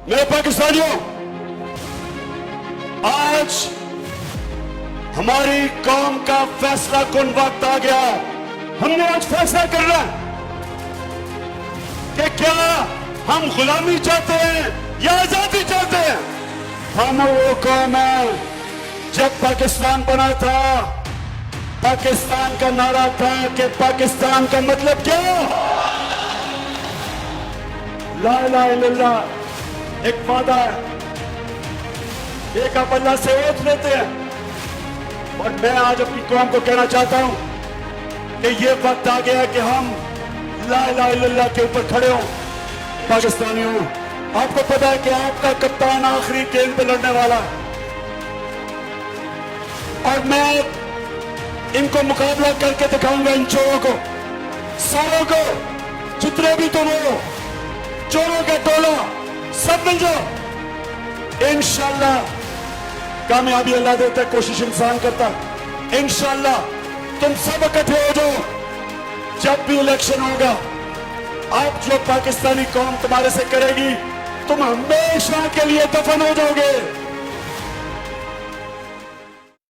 میرے پاکستانیوں، آج ہماری قوم کا فیصلہ کن وقت آ گیا. ہم نے آج فیصلہ کرنا ہے کہ کیا ہم غلامی چاہتے ہیں یا آزادی چاہتے ہیں. ہم وہ قوم ہے، جب پاکستان بنا تھا پاکستان کا نعرہ تھا کہ پاکستان کا مطلب کیا؟ لا الہ الا اللہ. ایک وعدہ ہے، ایک آپ اللہ سے اوتھ لیتے ہیں. اور میں آج اپنی قوم کو کہنا چاہتا ہوں کہ یہ وقت آ گیا کہ ہم لا الہ الا اللہ کے اوپر کھڑے ہوں. پاکستانیوں، آپ کو پتا ہے کہ آپ کا کپتان آخری گیند پہ لڑنے والا ہے، اور میں ان کو مقابلہ کر کے دکھاؤں گا. ان چوروں کو، ساروں کو، جتنے بھی تم ہو، چوروں کا ٹولہ، سب مل جاؤ. انشاءاللہ کامیابی اللہ دیتا ہے، کوشش انسان کرتا. انشاءاللہ تم سب اکٹھے ہو جاؤ. جب بھی الیکشن ہوگا، اب جو پاکستانی قوم تمہارے سے کرے گی، تم ہمیشہ کے لیے دفن ہو جاؤ گے.